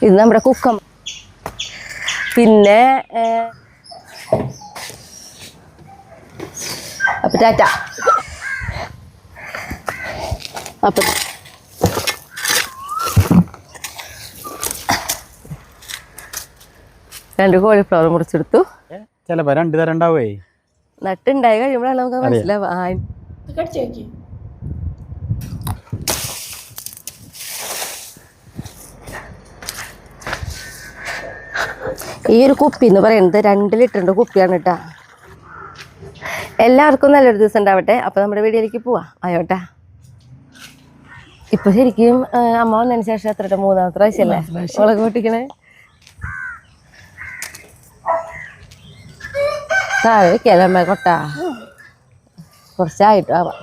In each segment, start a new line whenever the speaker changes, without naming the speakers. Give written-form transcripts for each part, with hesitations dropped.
ഇത് നമ്മുടെ കുക്കം. പിന്നെ അപ്പൊ ടാറ്റ. അപ്പൊ രണ്ട് കോളിഫ്ലവർ മുറിച്ചെടുത്തു.
ചിലപ്പോ രണ്ട് തരം ഉണ്ടാവേ.
നട്ടുണ്ടായി കഴിയുമ്പോഴാണ് നമുക്ക് മനസ്സിലാവുക. ഈ ഒരു കുപ്പി എന്ന് പറയുന്നത് 2 ലിറ്ററിൻ്റെ കുപ്പിയാണ് കേട്ടാ. എല്ലാവർക്കും നല്ലൊരു ദിവസം ഉണ്ടാവട്ടെ. അപ്പോൾ നമ്മുടെ വീഡിയോയിലേക്ക് പോവാം. ആയോട്ടാ. ഇപ്പൊ ശരിക്കും അമ്മ വന്നതിന് ശേഷം എത്ര 3ാമത്തെ പ്രാവശ്യമല്ലേ മുളക് പൊട്ടിക്കണേ. താഴെ വെക്കാലമ്മ കൊട്ട കുറച്ചായിട്ടും ആവാം.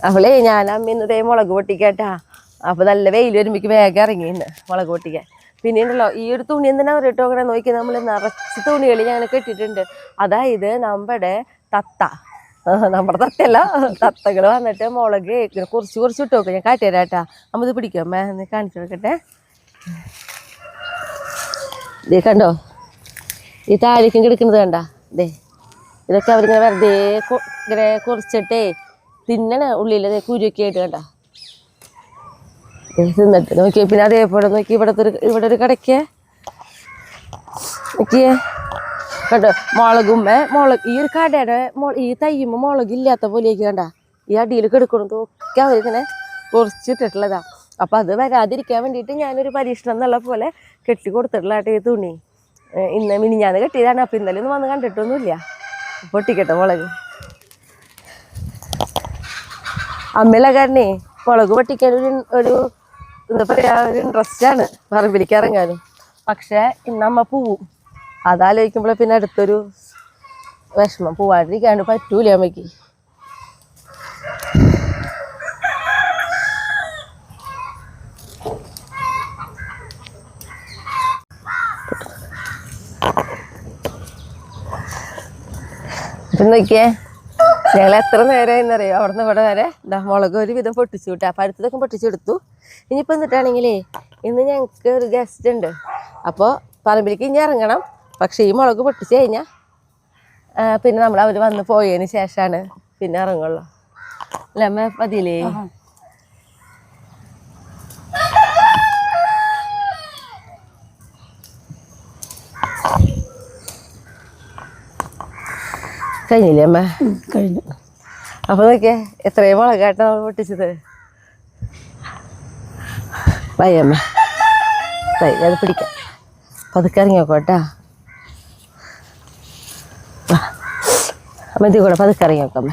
അവളേ ഞാൻ അമ്മ മുളക് പൊട്ടിക്കാട്ടാ. അപ്പോൾ നല്ല വെയിൽ വരുമ്പോഴേക്ക് വേഗം ഇറങ്ങിന്ന് മുളക് പൊട്ടിക്കാൻ. പിന്നെയുണ്ടല്ലോ ഈ ഒരു തുണി എന്തിനാ പറയട്ടോ അങ്ങനെ നോക്കി നമ്മൾ നിറച്ച് തുണികൾ ഞാൻ കെട്ടിയിട്ടുണ്ട്. അതായത് നമ്മുടെ തത്തയല്ല, തത്തകൾ വന്നിട്ട് മുളക് കുറച്ച് ഇട്ട് നോക്കാം. ഞാൻ കാട്ടിത്തരാട്ടാ. അമ്മ ഇത് പിടിക്കും. അമ്മ ഒന്ന് കാണിച്ചു കൊടുക്കട്ടെ. ഇതേ കണ്ടോ, ഈ താഴേക്കും കിടക്കുന്നത് കണ്ട. ഇതേ ഇതൊക്കെ അവരിങ്ങനെ വെറുതെ ഇങ്ങനെ കുറച്ചിട്ടേ തിന്നണ ഉള്ളിൽ കുരുവൊക്കെ ആയിട്ട് കണ്ട തിന്നിട്ട് നോക്കിയേ. പിന്നെ അതേപോലെ നോക്കി ഇവിടെ ഒരു കടയ്ക്ക് നോക്കിയേ കണ്ടോ മുളക്. ഈ ഒരു കടയുടെ ഈ തയ്യുമ്പോൾ മുളകില്ലാത്ത പോലെയൊക്കെ കണ്ട. ഈ അടിയിൽ കിടക്കണതൊക്കെ അവരിങ്ങനെ കുറച്ചിട്ടിട്ടുള്ളതാ. അപ്പം അത് വരാതിരിക്കാൻ വേണ്ടിയിട്ട് ഞാനൊരു പരീക്ഷണം എന്നുള്ള പോലെ കെട്ടി കൊടുത്തിട്ടുള്ള ഈ തുണി. മിനിഞ്ഞാന്ന് കെട്ടിയതാണ്. അപ്പം ഇന്നലെ ഒന്നും വന്ന് കണ്ടിട്ടൊന്നുമില്ല. പൊട്ടിക്കട്ടെ മുളക്. അമ്മയുള്ള കാരണേ മുളക് പൊട്ടിക്കാൻ ഒരു എന്താ പറയുക, ഒരു ഇൻട്രസ്റ്റാണ് പറമ്പിലേക്ക് ഇറങ്ങാനും. പക്ഷേ ഇന്നമ്മ പോവും. അതാലോചിക്കുമ്പോൾ പിന്നെ അടുത്തൊരു വിഷമം. പോവാണ്ടിരിക്കാണ്ട് പറ്റൂല അമ്മയ്ക്ക്. നോക്കിയേ, ഞങ്ങൾ എത്ര നേരമായെന്നറിയോ അവിടെ നിന്ന് ഇവിടെ വരെ മുളക് ഒരു വിധം പൊട്ടിച്ചു വിട്ടു. അപ്പം അടുത്തതൊക്കെ പൊട്ടിച്ചെടുത്തു. ഇനിയിപ്പോൾ എന്നിട്ടാണെങ്കിലേ ഇന്ന് ഞങ്ങൾക്ക് ഒരു ഗസ്റ്റ് ഉണ്ട്. അപ്പോൾ പറമ്പിലേക്ക് ഇനി ഇറങ്ങണം. പക്ഷേ ഈ മുളക് പൊട്ടിച്ച് കഴിഞ്ഞാൽ പിന്നെ അവർ വന്ന് പോയതിന് ശേഷമാണ് പിന്നെ ഇറങ്ങുള്ളൂ. അല്ല അമ്മ പതിയിലേ. കഴിഞ്ഞില്ലേ അമ്മ? കഴിഞ്ഞു. അപ്പോൾ നോക്കിയേ എത്രയും മുളകായിട്ടാണ് നമ്മൾ പൊട്ടിച്ചത്. വയ്യമ്മ അത് പിടിക്കാം. പതുക്കെ ഇറങ്ങി നോക്കോട്ടാ. അമ്മ ഇതിൽ കൂടെ പതുക്കെ ഇറങ്ങി നോക്കാമ്മ.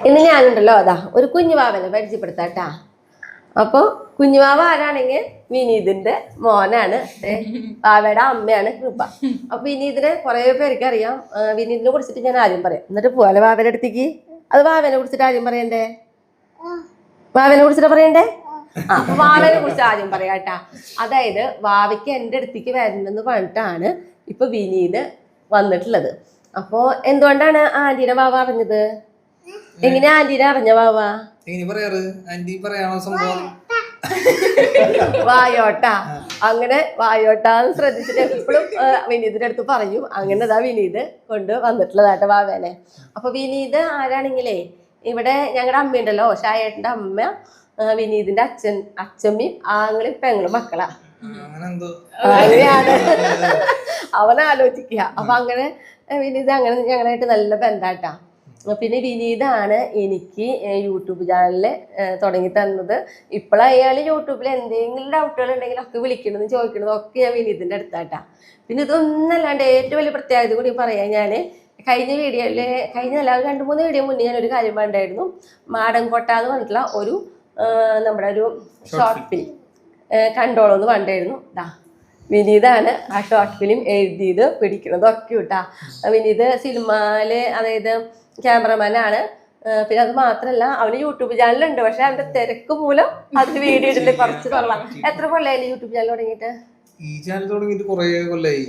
ഇന്ന് ഞാനുണ്ടല്ലോ അതാ ഒരു കുഞ്ഞുവാവനെ പരിചയപ്പെടുത്താട്ടാ. അപ്പോൾ കുഞ്ഞുവാവ ആരാണെങ്കിൽ വിനീതിന്റെ മോനാണ്. വാവയുടെ അമ്മയാണ് കൃപ. അപ്പൊ വിനീതിനെ കുറെ പേർക്ക് അറിയാം. വിനീതിനെ കുറിച്ചിട്ട് ഞാൻ ആദ്യം പറയാം, എന്നിട്ട് പോവാലെ വാവയുടെ അടുത്തേക്ക്. അത് വാവനെ കുറിച്ചിട്ട് ആദ്യം പറയണ്ടേ? വാവനെ കുറിച്ചിട്ട് പറയണ്ടേ? അപ്പൊ വാവനെ കുറിച്ച് ആദ്യം പറയാട്ടാ. അതായത് വാവയ്ക്ക് എൻ്റെ അടുത്തേക്ക് വരണമെന്ന് പറഞ്ഞിട്ടാണ് ഇപ്പൊ വിനീത് വന്നിട്ടുള്ളത്. അപ്പോ എന്തുകൊണ്ടാണ് ആന്റീനെ വാവ അറിഞ്ഞത്? എങ്ങനെ ആന്റീനെ അറിഞ്ഞ വാവ? വായോട്ടാ. അങ്ങനെ വായോട്ടാന്ന് ശ്രദ്ധിച്ചിട്ട് എപ്പോഴും വിനീതിന്റെ അടുത്ത് പറയും. അങ്ങനെ അതാ വിനീത് കൊണ്ട് വന്നിട്ടുള്ളതായിട്ട് വാവേനെ. അപ്പൊ വിനീത് ആരാണെങ്കിലേ ഇവിടെ ഞങ്ങളുടെ അമ്മയുണ്ടല്ലോ, ഷായേട്ടന്റെ അമ്മ വിനീതിന്റെ അച്ഛമ്മയും ആങ്ങളും പെങ്ങളും മക്കളാ. അങ്ങനെയാണ് അവൻ ആലോചിക്കുക. അപ്പൊ അങ്ങനെ വിനീത് അങ്ങനെ ഞങ്ങളായിട്ട് നല്ല ബന്ധാട്ടാ. പിന്നെ വിനീതാണ് എനിക്ക് യൂട്യൂബ് ചാനലിൽ തുടങ്ങി തന്നത്. ഇപ്പോഴയാൾ യൂട്യൂബിൽ എന്തെങ്കിലും ഡൗട്ടുകൾ ഉണ്ടെങ്കിലൊക്കെ വിളിക്കണമെന്ന് ചോദിക്കണതൊക്കെ ഞാൻ വിനീതിൻ്റെ അടുത്താട്ടാ. പിന്നെ ഇതൊന്നല്ലാണ്ട് ഏറ്റവും വലിയ പ്രത്യേകത കൂടി പറയാം. ഞാൻ കഴിഞ്ഞ വീഡിയോയിൽ കഴിഞ്ഞല്ല 2-3 വീഡിയോ മുന്നേ ഞാനൊരു കാര്യം പറഞ്ഞിട്ടുണ്ടായിരുന്നു. മാടൻകോട്ട എന്ന് പറഞ്ഞിട്ടുള്ള ഒരു നമ്മുടെ ഒരു ഷോർട്ട് ഫിലിം കണ്ടോളൂന്ന് പറഞ്ഞിട്ടായിരുന്നു. വിനീതാണ് ആ ഷോർട്ട് ഫിലിം എഴുതിയത് പിടിക്കണതൊക്കെ കിട്ടാ. വിനീത് സിനിമയില് അതായത് ക്യാമറമാനാണ്. പിന്നെ അത് മാത്രല്ല അവന് യൂട്യൂബ് ചാനലുണ്ട്. പക്ഷെ അവന്റെ തിരക്ക് മൂലം അതിന് വീഡിയോ ഇടല് കുറച്ച് കുറവാ. എത്ര കൊല്ലായാലും യൂട്യൂബ് ചാനൽ തുടങ്ങിയിട്ട്?
ഈ ചാനൽ തുടങ്ങിയിട്ട് കുറെ കൊല്ലായി.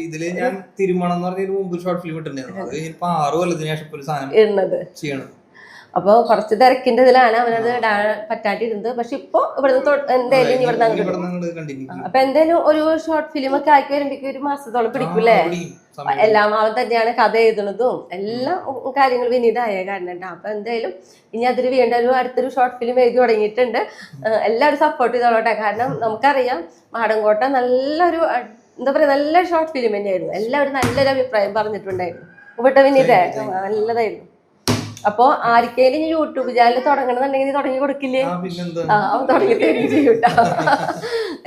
ഇതില് ഞാൻ തിരുമണം എന്ന് പറഞ്ഞ മുമ്പ് ഷോർട്ട് ഫിലിം ഇട്ടിട്ടുണ്ടായിരുന്നു. അത് കഴിഞ്ഞിപ്പോ 6 കൊല്ലത്തിന് ശേഷം ഒരു സാധനം ചെയ്യണം.
അപ്പൊ കുറച്ച് തിരക്കിന്റെ ഇതിലാണ് അവനത് പറ്റാണ്ടിരുന്നത്. പക്ഷെ ഇപ്പൊ ഇവിടുന്ന് എന്തായാലും അപ്പൊ എന്തായാലും ഒരു ഷോർട്ട് ഫിലിം ഒക്കെ ആക്കി വരുമ്പോഴേക്കും ഒരു മാസത്തോളം പിടിക്കൂലേ? എല്ലാം അവൻ തന്നെയാണ് കഥ എഴുതുന്നതും എല്ലാം കാര്യങ്ങൾ വിനീതായ കാരണം. അപ്പൊ എന്തായാലും ഇനി അതിൽ വീണ്ടും അടുത്തൊരു ഷോർട്ട് ഫിലിം എഴുതി തുടങ്ങിയിട്ടുണ്ട്. എല്ലാവരും സപ്പോർട്ട് ചെയ്തോളട്ടെ. കാരണം നമുക്കറിയാം മാടങ്കോട്ട നല്ലൊരു എന്താ പറയാ നല്ലൊരു ഷോർട്ട് ഫിലിം തന്നെയായിരുന്നു. എല്ലാവരും നല്ലൊരു അഭിപ്രായം പറഞ്ഞിട്ടുണ്ടായിരുന്നു. ഇവിടെ വിനീത നല്ലതായിരുന്നു. അപ്പൊ ആർക്കേലും യൂട്യൂബ് ചാനൽ തുടങ്ങണമെന്നുണ്ടെങ്കിൽ തുടങ്ങി കൊടുക്കില്ലേ? അവൻ തുടങ്ങി തരും ചെയ്യൂട്ടാ.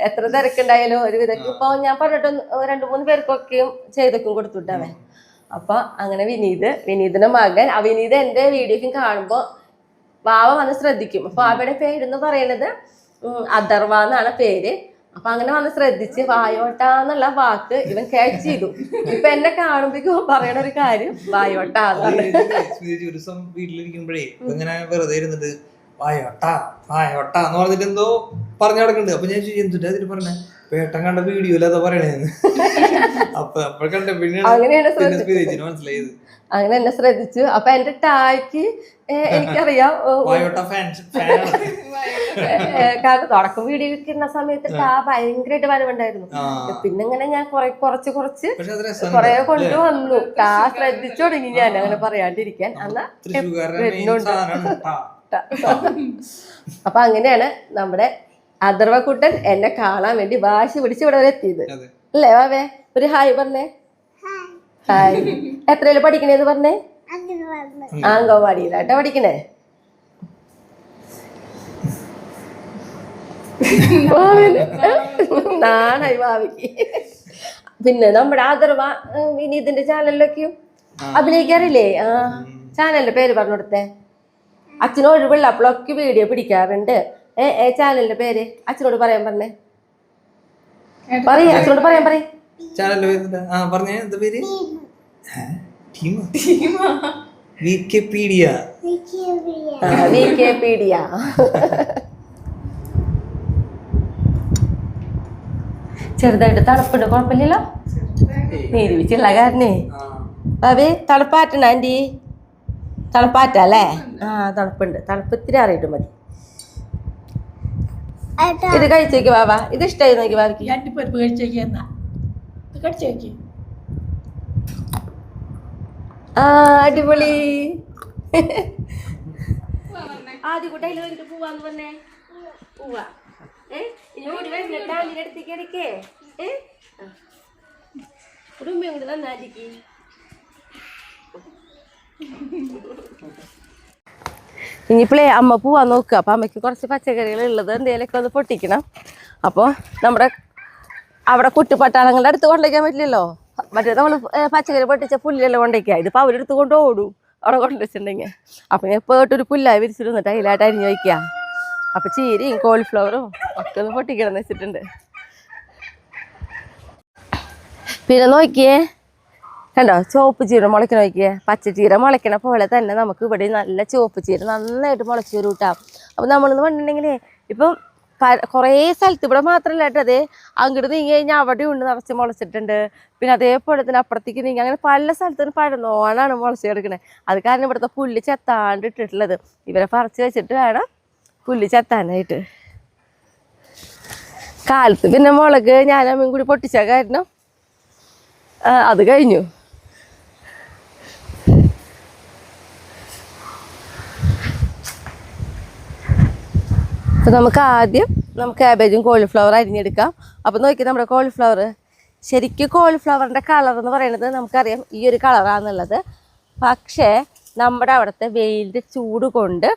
എത്ര തിരക്കുണ്ടായാലും ഒരു വിധക്ക് ഇപ്പൊ ഞാൻ പറഞ്ഞിട്ട് 2-3 പേർക്കൊക്കെയും ചെയ്തൊക്കെ കൊടുത്തുട്ടാവേ. അപ്പൊ അങ്ങനെ വിനീതിന്റെ മകൻ വിനീത് എന്റെ വീഡിയോക്കും കാണുമ്പോ വാവ വന്ന് ശ്രദ്ധിക്കും. അപ്പൊ അവയുടെ പേരെന്ന് പറയുന്നത് അഥർവ എന്നാണ് പേര്. അപ്പൊ അങ്ങനെ വന്ന് ശ്രദ്ധിച്ച് വായോട്ടാന്നുള്ള വാക്ക് ഇവൻ ക്യാച്ച് ചെയ്തു. ഇപ്പൊ എന്നെ കാണുമ്പോ പറയണ ഒരു കാര്യം വായോട്ടാന്ന്.
ഒരു ദിവസം വീട്ടിലിരിക്കുമ്പോഴേ ഇങ്ങനെ വെറുതെ ഇരുന്നിട്ട് വായോട്ടാ വായോട്ടാ എന്ന് പറഞ്ഞിട്ട് എന്തോ പറഞ്ഞു നടക്കുന്നുണ്ട്. അപ്പൊ ഞാൻ എന്തിട്ട് അതിന് പറഞ്ഞ പേട്ടൻ കണ്ട വീഡിയോയിൽ അതാ പറയണേന്ന്. അപ്പൊ കണ്ട പിന്നെയാണ് മനസ്സിലായത്.
അങ്ങനെ എന്നെ ശ്രദ്ധിച്ചു. അപ്പൊ എന്റെ ടായ്ക്ക് എനിക്കറിയാം കാരണം തുടക്കം വീഡിയോ ഇടുന്ന സമയത്ത് ടാ ഭയങ്കരമായിട്ട് വരവുണ്ടായിരുന്നു. പിന്നെ ഇങ്ങനെ ഞാൻ കുറച്ച് കൊറേ കൊണ്ടുവന്നു. ടാ ശ്രദ്ധിച്ചു തുടങ്ങി ഞാൻ അങ്ങനെ പറയാണ്ടിരിക്കാൻ. എന്നാ അപ്പൊ അങ്ങനെയാണ് നമ്മുടെ അഥർവക്കുട്ടൻ എന്നെ കാണാൻ വേണ്ടി വാശി പിടിച്ച് ഇവിടെ വരെ എത്തിയത് അല്ലേ വാവേ? ഒരു ഹായ് പറഞ്ഞേ. ഹായ്. എത്രയില് പഠിക്കണേന്ന് പറഞ്ഞേ? അംഗൻവാടിയിലാട്ടോ പഠിക്കണേ. നാണായി ഭാവിക്ക്. പിന്നെ നമ്മുടെ അഥർവ വിനീതിന്റെ ചാനലിലൊക്കെയും അഭിനയിക്കാറില്ലേ? ചാനലിന്റെ പേര് പറഞ്ഞു കൊടുത്തേ. അച്ഛന് ഒഴിവുള്ളപ്പോഴൊക്കെ വീഡിയോ പിടിക്കാറുണ്ട്. ചാനലിന്റെ പേര് അച്ഛനോട് പറയാൻ പറഞ്ഞേ. അച്ഛനോട് പറയാൻ പറയും. ചെറുതായിട്ട് തണുപ്പുണ്ട്, കുഴപ്പമില്ലല്ലോ. നീരുവിച്ചുള്ള കാരണേ അവേ തണുപ്പാറ്റണ ആന്റി. തണുപ്പാറ്റല്ലേ? തണുപ്പുണ്ട്. തണുപ്പ് ഇത്തിരി അറിയിട്ട് മതി. ഇത് കഴിച്ചേക്ക് ബാബ. ഇത് ഇഷ്ടമായി നോക്കി ബാബയ്ക്ക്. അടിപൊളി. ആദ്യം കൂട്ടയിൽ വന്നിട്ട് പോവാന്ന് പറഞ്ഞേ. പോവാ ഇങ്ങോട്ട് വരുന്നിട്ട് ആന്റിയുടെ അടുത്തേക്ക് ഇടയ്ക്കേ. ഒരു ഉമ്മയും കൂടി നന്നായിരിക്കും. ഇനിയിപ്പോഴേ അമ്മ പോവാൻ നോക്കുക. അപ്പം അമ്മയ്ക്ക് കുറച്ച് പച്ചക്കറികൾ ഉള്ളത് എന്തെങ്കിലുമൊക്കെ ഒന്ന് പൊട്ടിക്കണം. അപ്പോൾ നമ്മുടെ അവിടെ കുട്ടിപ്പട്ടാളങ്ങളുടെ അടുത്ത് കൊണ്ടുവയ്ക്കാൻ പറ്റില്ലല്ലോ. മറ്റേ നമ്മൾ പച്ചക്കറി പൊട്ടിച്ച പുല്ലെല്ലാം കൊണ്ടുവയ്ക്കുക. ഇതിപ്പോൾ അവരെടുത്ത് കൊണ്ട് ഓടും അവിടെ കൊണ്ടുവച്ചിട്ടുണ്ടെങ്കിൽ. അപ്പം ഞാൻ പോയിട്ടൊരു പുല്ലായി വിരിച്ചിരുന്നിട്ട് അതിലായിട്ട് അരിഞ്ഞ് വയ്ക്കുക. അപ്പം ചീരയും കോളിഫ്ലവറും ഒക്കെ ഒന്ന് പൊട്ടിക്കണം എന്ന് വെച്ചിട്ടുണ്ട്. പിന്നെ നോക്കിയേ കണ്ടോ ചുവപ്പ് ചീര മുളയ്ക്കണ നോക്കിയേ. പച്ചച്ചീര മുളയ്ക്കണ പോലെ തന്നെ നമുക്ക് ഇവിടെ നല്ല ചുവപ്പ് ചീര നന്നായിട്ട് മുളച്ച് വരും കേട്ടോ. അപ്പം നമ്മളെന്ന് പറഞ്ഞിട്ടുണ്ടെങ്കിൽ ഇപ്പം കുറേ സ്ഥലത്ത് ഇവിടെ മാത്രമല്ല കേട്ടോ. അതേ അങ്ങോട്ട് നീങ്ങി കഴിഞ്ഞാൽ അവിടെ ഉണ്ട് നിറച്ച് മുളച്ചിട്ടുണ്ട്. പിന്നെ അതേപോലെ തന്നെ അപ്പുറത്തേക്ക് നീങ്ങി അങ്ങനെ പല സ്ഥലത്തും പഴന്നോണാണ് മുളച്ച് കിടക്കണത്. അത് കാരണം ഇവിടുത്തെ പുല്ല് ചെത്താണ്ട് ഇട്ടിട്ടുള്ളത്. ഇവരെ പറിച്ച് വെച്ചിട്ട് വേണം പുല്ല് ചെത്താനായിട്ട്. കാലത്ത് പിന്നെ മുളക് ഞാനമ്മയും കൂടി പൊട്ടിച്ച കാരണം അത് കഴിഞ്ഞു. അപ്പോൾ നമുക്ക് ആദ്യം ക്യാബേജും കോളിഫ്ലവർ അരിഞ്ഞെടുക്കാം. അപ്പോൾ നോക്കി നമ്മുടെ കോളിഫ്ലവർ ശരിക്കും കോളിഫ്ലവറിൻ്റെ കളർ എന്ന് പറയുന്നത് നമുക്കറിയാം ഈ ഒരു കളറാണെന്നുള്ളത്. പക്ഷേ നമ്മുടെ അവിടുത്തെ വെയിലിൻ്റെ ചൂട് കൊണ്ട്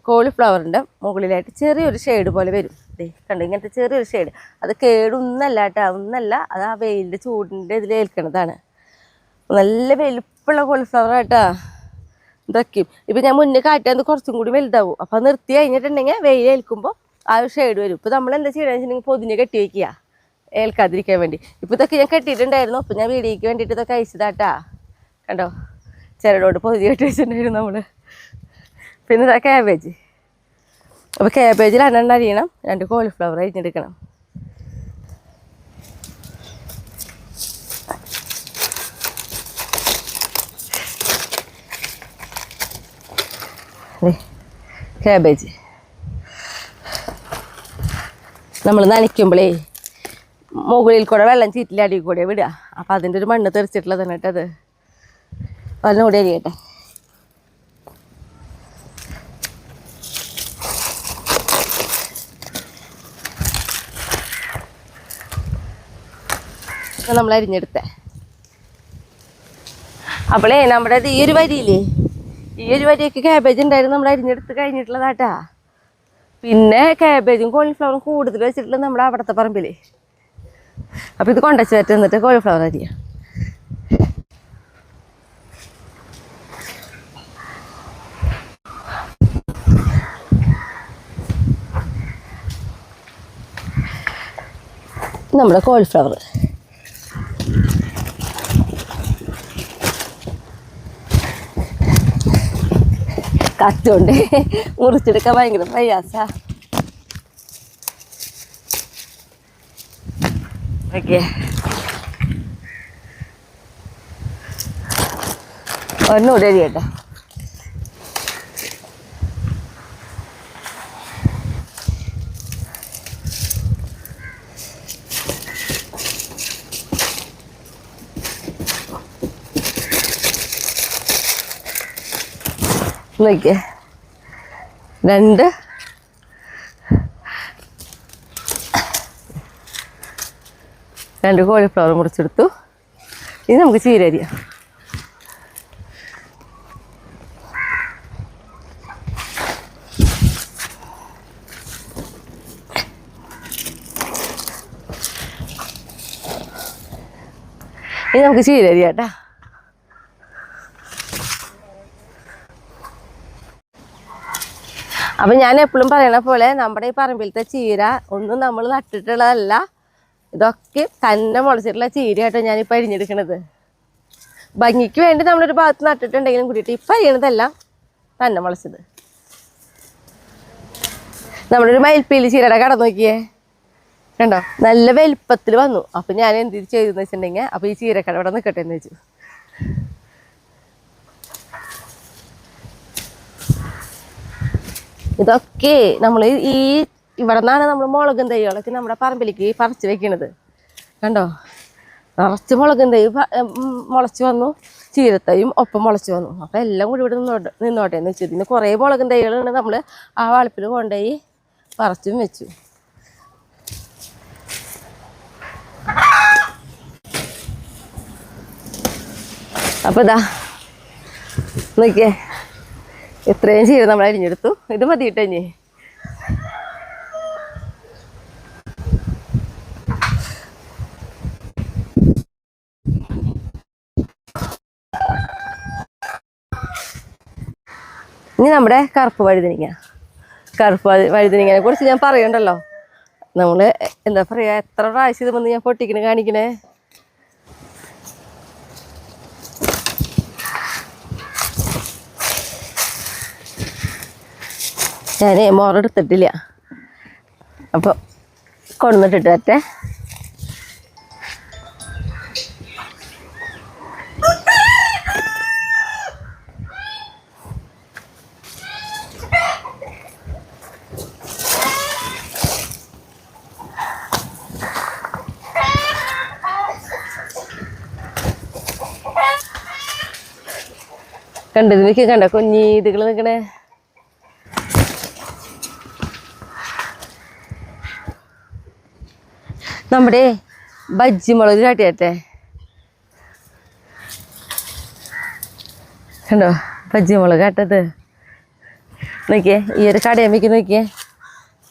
കോളിഫ്ലവറിൻ്റെ മുകളിലായിട്ട് ചെറിയൊരു ഷെയ്ഡ് പോലെ വരും. കണ്ടു ഇങ്ങനത്തെ ചെറിയൊരു ഷെയ്ഡ്. അത് കേടൊന്നല്ല കേട്ടോ, ഒന്നല്ല, അത് ആ വെയിലിൻ്റെ ചൂടിൻ്റെ ഇതിൽ ഏൽക്കുന്നതാണ്. നല്ല വലുപ്പമുള്ള കോളിഫ്ലവർ ആട്ടാ ഇതൊക്കെയും. ഇപ്പം ഞാൻ മുന്നേ കാറ്റാൻ കുറച്ചും കൂടി വലുതാവും. അപ്പം നിർത്തി കഴിഞ്ഞിട്ടുണ്ടെങ്കിൽ വെയിൽ ഏൽക്കുമ്പോൾ ആ ഒരു ഷെയ്ഡ് വരും. ഇപ്പോൾ നമ്മൾ എന്താ ചെയ്യണമെന്ന് വെച്ചിട്ടുണ്ടെങ്കിൽ പൊതിഞ്ഞ് കെട്ടി വയ്ക്കുക ഏൽക്കാതിരിക്കാൻ വേണ്ടി. ഇപ്പോൾ ഇതൊക്കെ ഞാൻ കെട്ടിയിട്ടുണ്ടായിരുന്നു. അപ്പോൾ ഞാൻ വീഡിയോയ്ക്ക് വേണ്ടിയിട്ട് ഇതൊക്കെ അയച്ചതാട്ടാ. കണ്ടോ ചിരടോട് പൊതി കെട്ടി വെച്ചിട്ടുണ്ടായിരുന്നു നമ്മൾ. പിന്നെ ഇതാ ക്യാബേജ്. അപ്പോൾ ക്യാബേജിൽ 2 അരിയണം, 2 കോളിഫ്ലവർ അരിഞ്ഞെടുക്കണം. ക്യാബേജ് നമ്മൾ നനയ്ക്കുമ്പോഴേ മുകളിൽ കൂടെ വെള്ളം ചീറ്റിൽ അടിയിൽ കൂടെ വിടുക. അപ്പം അതിൻ്റെ ഒരു മണ്ണ് തെറിച്ചിട്ടുള്ളതാണ് കേട്ടത്. ഒന്നുകൂടി അരിയട്ടെ. നമ്മൾ അരിഞ്ഞെടുത്തേ. അപ്പോളേ നമ്മുടെ ഈ ഒരു വരിയില്ലേ, ഈ ഒരു വരിയൊക്കെ ക്യാബേജ് ഉണ്ടായിരുന്നു നമ്മൾ അരിഞ്ഞെടുത്ത് കഴിഞ്ഞിട്ടുള്ളതാട്ടാ. പിന്നെ ക്യാബേജും കോളിഫ്ലവറും കൂടുതൽ വെച്ചിട്ടുള്ളത് നമ്മുടെ അവിടുത്തെ പറമ്പിൽ. അപ്പോൾ ഇത് കൊണ്ടുവച്ച് വെച്ച് എന്നിട്ട് കോളിഫ്ലവർ അരിയാം. നമ്മുടെ കോളിഫ്ലവർ കത്തുകൊണ്ട് മുറിച്ചെടുക്കാൻ ഭയങ്കര പ്രയാസാ. ഓക്കെ, ഒന്നുകൂടെ അരിയട്ടെ. നോക്കിയേ, 2 കോളിഫ്ലവർ മുറിച്ചെടുത്തു. ഇനി നമുക്ക് ചീര അരിയാം. ഇനി നമുക്ക് ചീര അരിയാം കേട്ടോ. അപ്പം ഞാൻ എപ്പോഴും പറയണ പോലെ നമ്മുടെ ഈ പറമ്പിലത്തെ ചീര ഒന്നും നമ്മൾ നട്ടിട്ടുള്ളതല്ല. ഇതൊക്കെ തന്നെ മുളച്ചിട്ടുള്ള ചീരയായിട്ടോ ഞാനിപ്പോൾ അരിഞ്ഞെടുക്കണത്. ഭംഗിക്ക് വേണ്ടി നമ്മളൊരു ഭാഗത്ത് നട്ടിട്ടുണ്ടെങ്കിലും കൂടിയിട്ട് ഇപ്പം അരിയണതെല്ലാം തന്നെ മുളച്ചത്. നമ്മുടെ ഒരു മയിൽപ്പീലി ചീരയുടെ കട നോക്കിയേ, കണ്ടോ, നല്ല വലുപ്പത്തിൽ വന്നു. അപ്പം ഞാൻ എന്ത് ചെയ്തെന്ന് വെച്ചിട്ടുണ്ടെങ്കിൽ, അപ്പോൾ ഈ ചീരക്കട ഇവിടെ നിൽക്കട്ടെ എന്ന് വെച്ചു. ഇതൊക്കെ നമ്മൾ ഇവിടെ നിന്നാണ് നമ്മൾ മുളകും തൈകളൊക്കെ നമ്മുടെ പറമ്പിലേക്ക് പറിച്ച് വെക്കണത്. കണ്ടോ, നിറച്ച് മുളകും തൈ മുളച്ച് വന്നു, ചീരത്തൈയും ഒപ്പം മുളച്ച് വന്നു. അപ്പം എല്ലാം കൂടി ഇവിടെ നിന്നോട്ടെ എന്ന് വെച്ചു. ഇതിന് കുറേ മുളകും തൈകളുണ്ട്. നമ്മൾ ആ വളപ്പിൽ കൊണ്ടുപോയി പറിച്ചും വെച്ചു. അപ്പോൾ ഇതാ നോക്കിയേ, ഇത്രയും ചീര നമ്മൾ അരിഞ്ഞെടുത്തു. ഇത് മതി കിട്ടഞ്ഞേ. ഇനി നമ്മുടെ കറുപ്പ് വഴുതനങ്ങയെ കുറിച്ച് ഞാൻ പറയണ്ടല്ലോ. നമ്മൾ എന്താ പറയുക, എത്ര പ്രാവശ്യം ഇത് വന്ന് ഞാൻ പൊട്ടിക്കണേ കാണിക്കണേ. ഞാൻ മോറെടുത്തിട്ടില്ല, അപ്പോൾ കൊണ്ടുവന്നിട്ടിട്ട് പറ്റേ. കണ്ടത് മിക്ക കണ്ട കുഞ്ഞീതുകൾ നിൽക്കണേ. നമ്മുടെ ബജ്ജി മുളക് കാട്ടിയാട്ടെ, കണ്ടോ ബജ്ജി മുളക് കാട്ടത്. നോക്കിയേ, ഈ ഒരു കടയമ്മയ്ക്ക് നോക്കിയേ,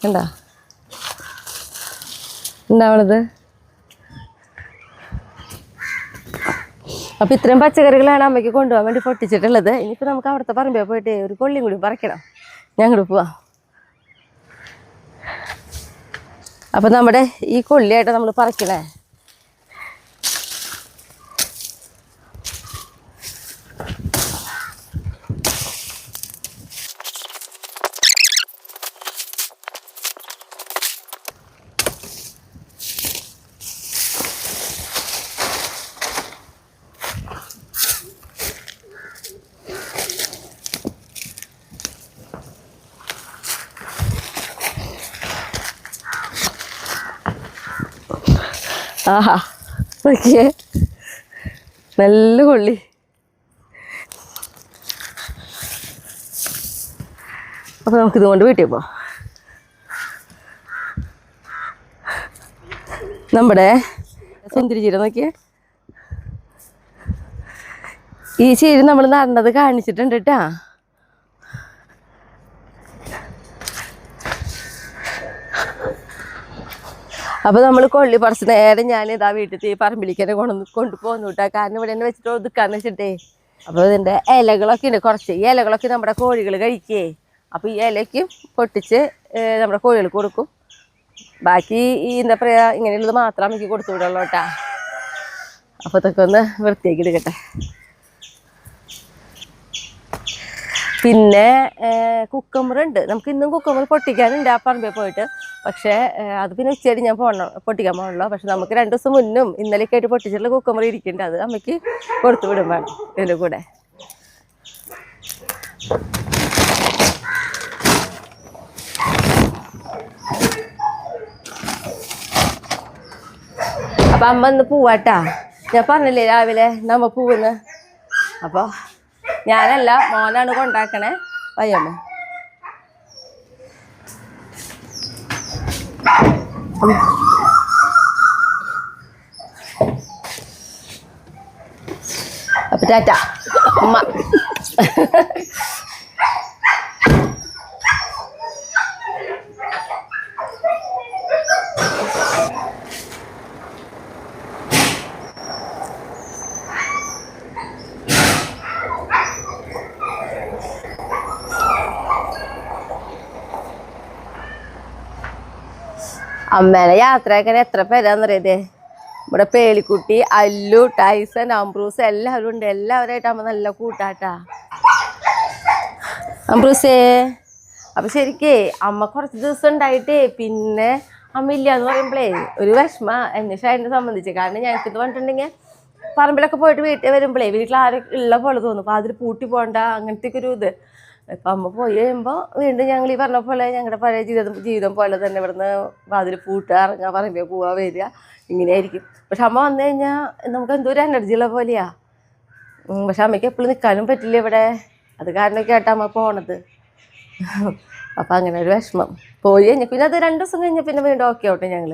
കണ്ടോ ഉണ്ടാവണത്. അപ്പോൾ ഇത്രയും പച്ചക്കറികളാണ് അമ്മയ്ക്ക് കൊണ്ടുപോകാൻ വേണ്ടി പൊട്ടിച്ചിട്ടുള്ളത്. ഇനിയിപ്പോൾ നമുക്ക് അവിടുത്തെ പറമ്പിൽ പോയിട്ട് ഒരു കൊള്ളിയും കൂടി പറിക്കണം. ഞങ്ങൾ പോവാം. അപ്പം നമ്മുടെ ഈ കൊള്ളിയായിട്ട് നമ്മൾ പറിക്കണേ. ആഹാ നോക്കിയേ നല്ല കൊള്ളി. അപ്പൊ നമുക്കിത് കൊണ്ട് വീട്ടിൽ പോവാം. നമ്മുടെ സുന്ദരി ചീര നോക്കിയേ. ഈ ചീര നമ്മൾ നടന്നത് കാണിച്ചിട്ടുണ്ട് കേട്ടാ. അപ്പോൾ നമ്മൾ കൊള്ളി പറിച്ച് നേരെ ഞാൻ ഇതാ വീട്ടിൽ ഈ പറമ്പിലിക്കനെ കൊണ്ടുപോകുന്നു കേട്ടോ. കാരണം ഇവിടെ തന്നെ വെച്ചിട്ട് ഒതുക്കാന്ന് വെച്ചിട്ടേ. അപ്പോൾ ഇതിൻ്റെ ഇലകളൊക്കെ ഉണ്ട് കുറച്ച്. ഈ ഇലകളൊക്കെ നമ്മുടെ കോഴികൾ കഴിക്കേ. അപ്പോൾ ഈ ഇലയ്ക്കും പൊട്ടിച്ച് നമ്മുടെ കോഴികൾക്ക് കൊടുക്കും. ബാക്കി ഈ എന്താ പറയുക ഇങ്ങനെയുള്ളത് മാത്രം നമുക്ക് കൊടുത്തു വിടുള്ളൂ കേട്ടാ. അപ്പോൾ ഇതൊക്കെ ഒന്ന് വൃത്തിയാക്കി എടുക്കട്ടെ. പിന്നെ കുക്കമ്പറുണ്ട്. നമുക്ക് ഇന്നും കുക്കമ്പർ പൊട്ടിക്കാനുണ്ട് ആ പറമ്പിൽ പോയിട്ട്. പക്ഷേ അത് പിന്നെ ഉച്ചയായിട്ട് ഞാൻ പൊട്ടിക്കാൻ പോകണല്ലോ. പക്ഷെ നമുക്ക് 2 ദിവസം മുന്നും ഇന്നലെയൊക്കെ ആയിട്ട് പൊട്ടിച്ചിട്ടുള്ള കുക്കമ്പർ ഇരിക്കുന്നുണ്ട്. അത് അമ്മയ്ക്ക് കൊടുത്തു വിടും വേണം ഇതിൻ്റെ കൂടെ. അപ്പം അമ്മ ഇന്ന് പോവാട്ടാ. ഞാൻ പറഞ്ഞില്ലേ രാവിലെ നമ്മ പോവുന്ന്. അപ്പോൾ ഞാനല്ല മോനാണ് കൊണ്ടാക്കണേ. വയ്യമ്മ അപ്പൊ ടാറ്റ അമ്മ. അമ്മേനെ യാത്രയാക്കാൻ എത്ര പേരാന്നറിയതേ. ഇവിടെ പേളിക്കുട്ടി, അല്ലു, ടൈസൺ, അംബ്രൂസ് എല്ലാവരും ഉണ്ട്. എല്ലാവരായിട്ട് അമ്മ നല്ല കൂട്ടാട്ടാ. അംബ്രൂസേ അപ്പം ശരിക്കേ അമ്മ കുറച്ച് ദിവസം ഉണ്ടായിട്ടേ പിന്നെ അമ്മ ഇല്ല എന്ന് പറയുമ്പോഴേ ഒരു വിഷമ എന്നെ ഷൈനെ സംബന്ധിച്ച്. കാരണം ഞങ്ങൾക്കിത് പറഞ്ഞിട്ടുണ്ടെങ്കിൽ പറമ്പിലൊക്കെ പോയിട്ട് വീട്ടിൽ വരുമ്പോഴേ വീട്ടിൽ ആരും ഉള്ള പോലെ തോന്നും. അപ്പോൾ അതിൽ പൂട്ടി പോകണ്ട അങ്ങനത്തെ ഒരു ഇത്. ഇപ്പം അമ്മ പോയി കഴിയുമ്പോൾ വീണ്ടും ഞങ്ങൾ ഈ പറഞ്ഞ പോലെ ഞങ്ങളുടെ പഴയ ജീവിതം പോലെ തന്നെ ഇവിടുന്ന് വാതിൽ പൂട്ടുക, ഇറങ്ങുക, പറമ്പിൽ പോവുക, വരിക, ഇങ്ങനെയായിരിക്കും. പക്ഷെ അമ്മ വന്നു കഴിഞ്ഞാൽ നമുക്ക് എന്തോ ഒരു എനർജി ഉള്ള പോലെയാ. പക്ഷെ അമ്മയ്ക്ക് എപ്പോഴും നിൽക്കാനും പറ്റില്ല ഇവിടെ. അത് കാരണമൊക്കെ ആയിട്ടാണ് അമ്മ പോണത്. അപ്പം അങ്ങനെ ഒരു വിഷമം. പോയി കഴിഞ്ഞാൽ പിന്നെ അത് 2 ദിവസം കഴിഞ്ഞാൽ പിന്നെ വീണ്ടും ഓക്കെ ആവട്ടെ ഞങ്ങൾ.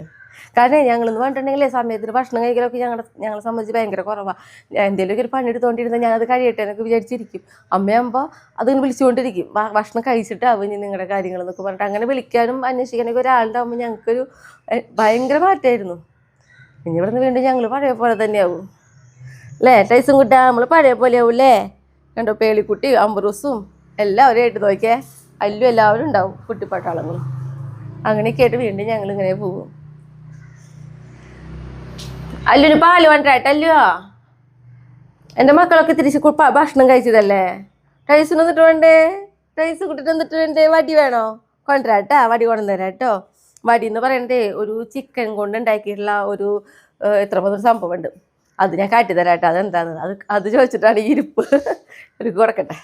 കാരണം ഞങ്ങളെന്ന് പറഞ്ഞിട്ടുണ്ടെങ്കിലേ സമയത്തിന് ഭക്ഷണം കഴിക്കലൊക്കെ ഞങ്ങളെ സംബന്ധിച്ച് ഭയങ്കര കുറവാണ്. എന്തെങ്കിലുമൊക്കെ ഒരു പണി എടുത്തുകൊണ്ടിരുന്നാൽ ഞാനത് കഴിയട്ടെ എന്നൊക്കെ വിചാരിച്ചിരിക്കും. അമ്മയാകുമ്പോൾ അതിന് വിളിച്ചുകൊണ്ടിരിക്കും. ഭക്ഷണം കഴിച്ചിട്ടാവും ഇനി നിങ്ങളുടെ കാര്യങ്ങളെന്നൊക്കെ പറഞ്ഞിട്ട് അങ്ങനെ വിളിക്കാനും അന്വേഷിക്കാനൊക്കെ ഒരാളുണ്ടാകുമ്പോൾ ഞങ്ങൾക്കൊരു ഭയങ്കര മാറ്റമായിരുന്നു. ഇനി ഇവിടുന്ന് വീണ്ടും ഞങ്ങൾ പഴയ പോലെ തന്നെയാവും അല്ലേ ടൈസും കുട്ടാ. നമ്മൾ പഴയ പോലെ ആവും അല്ലേ. കണ്ടോ പേളിക്കുട്ടി അംബ്രൂസും എല്ലാവരും ആയിട്ട് നോക്കിയേ. അല്ലും എല്ലാവരും ഉണ്ടാവും, കുട്ടിപ്പട്ടാളങ്ങളും. അങ്ങനെയൊക്കെ ആയിട്ട് വീണ്ടും ഞങ്ങളിങ്ങനെ പോകും. അല്ലുന് പാല് വേണ്ടായിട്ട്. അല്ലുവാ എൻ്റെ മക്കളൊക്കെ തിരിച്ച് ഭക്ഷണം കഴിച്ചതല്ലേ. ടൈസിന് എന്നിട്ട് വേണ്ടേ? ടൈസ് കുട്ടിട്ട് എന്നിട്ട് വേണ്ടേ? വടി വേണോ? കൊണ്ടുവരാട്ടാ. വടി കൊണ്ടുതരാം കേട്ടോ. വടി എന്ന് പറയണ്ടേ ഒരു ചിക്കൻ കൊണ്ട് ഉണ്ടാക്കിയിട്ടുള്ള ഒരു എത്ര പോകുന്ന സംഭവം ഉണ്ട്. അത് ഞാൻ കാട്ടിത്തരാം കേട്ടോ. അതെന്താണെന്ന് അത് ചോദിച്ചിട്ടാണ് ഈ ഇരിപ്പ്. ഒരു കൊടുക്കട്ടെ.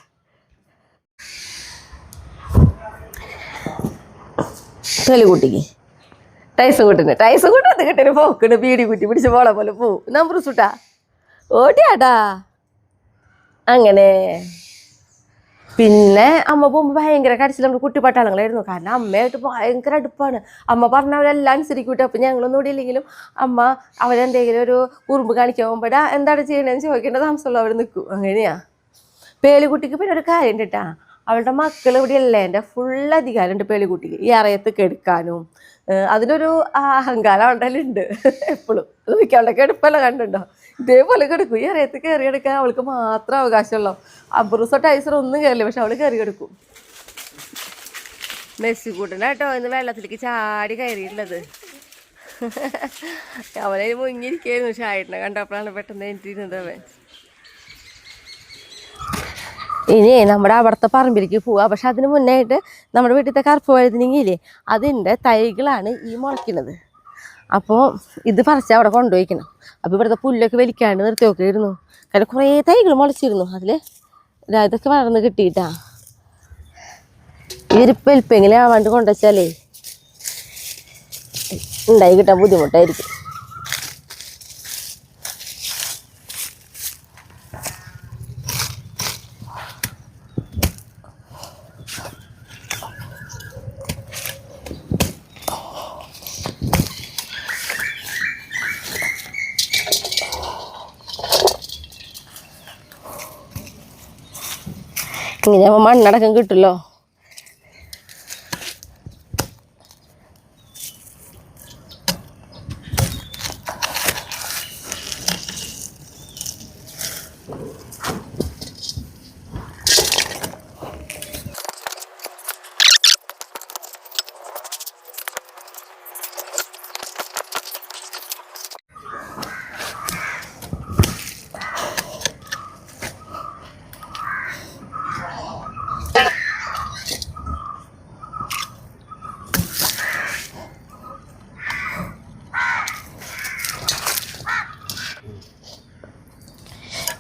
പേളിക്കുട്ടിക്ക് ടൈസ് കൂട്ടത് കിട്ടിയൊരു പോക്കണ്. പീടി കുറ്റി പിടിച്ച് പോളെ പോലെ പോവും. നമ്പർ സുട്ടാ ഓടിയാട്ടാ. അങ്ങനെ പിന്നെ അമ്മ പോകുമ്പോൾ ഭയങ്കര കരച്ചിൽ. നമ്മുടെ കുട്ടിപ്പട്ടാളങ്ങളായിരുന്നു. കാരണം അമ്മയായിട്ട് ഭയങ്കര അടുപ്പാണ്. അമ്മ പറഞ്ഞവരെല്ലാം അനുസരിക്കൂട്ടെ. അപ്പം ഞങ്ങളൊന്നും ഇവിടെ ഇല്ലെങ്കിലും അമ്മ അവരെന്തെങ്കിലും ഒരു കുറുമ്പ് കാണിക്കാൻ പോകുമ്പോഴാ എന്താണ് ചെയ്യണതെന്ന് ചോദിക്കേണ്ട താമസമുള്ള അവിടെ നിൽക്കും. അങ്ങനെയാ. പേളിക്കുട്ടിക്ക് പിന്നെ ഒരു കാര്യം ഉണ്ട് കേട്ടാ. അവളുടെ മക്കൾ ഇവിടെ അല്ലേ. എൻ്റെ ഫുൾ അധികാരമുണ്ട് പേളിക്കുട്ടിക്ക്. ഈ അറയത്ത് എടുക്കാനും അതിനൊരു അഹങ്കാരം അവളുടെ എപ്പോഴും. അത് മിക്കവളുടെ കെടുപ്പല്ല കണ്ടുണ്ടോ. ഇതേപോലെ കിടക്കും. ഈ അറയത്ത് കയറി എടുക്കാൻ അവൾക്ക് മാത്രം അവകാശമുള്ളൂ. അബ്രൂസോ ടൈസറോ ഒന്നും കയറില്ല. പക്ഷെ അവൾ കയറി കിടക്കും. മെസ്സിക്കൂട്ടനാട്ടോ ഇന്ന് വെള്ളത്തിലേക്ക് ചാടി കയറിയിട്ടുള്ളത്. അവനതിന് മുങ്ങിയിരിക്കായിരുന്നു. ഷായിട്ടിനെ കണ്ടപ്പോഴാണ് പെട്ടെന്ന് എനിട്ടിരുന്നത് അവൻ. ഇനി നമ്മുടെ അവിടുത്തെ പറമ്പിലേക്ക് പോവുക. പക്ഷെ അതിന് മുന്നായിട്ട് നമ്മുടെ വീട്ടിലത്തെ കറുപ്പ് വഴുതനങ്ങയില്ലേ അതിൻ്റെ തൈകളാണ് ഈ മുളയ്ക്കുന്നത്. അപ്പോൾ ഇത് പറിച്ച് അവിടെ കൊണ്ടുപോയിക്കണം. അപ്പോൾ ഇവിടുത്തെ പുല്ലൊക്കെ വലിക്കാണ്ട് നിർത്തി നോക്കിയിരുന്നു. കാരണം കുറേ തൈകൾ മുളച്ചിരുന്നു. അതിൽ ഇതൊക്കെ വളർന്ന് കിട്ടിയിട്ടാ. ഇവരിപ്പോൾ എൽപ്പെങ്കിലും ആവാണ്ട് കൊണ്ടുവച്ചാലേ ഉണ്ടായി കിട്ടാൻ ബുദ്ധിമുട്ടായിരിക്കും. ഇങ്ങനെ ആകുമ്പോൾ മണ്ണടക്കം കിട്ടുമല്ലോ.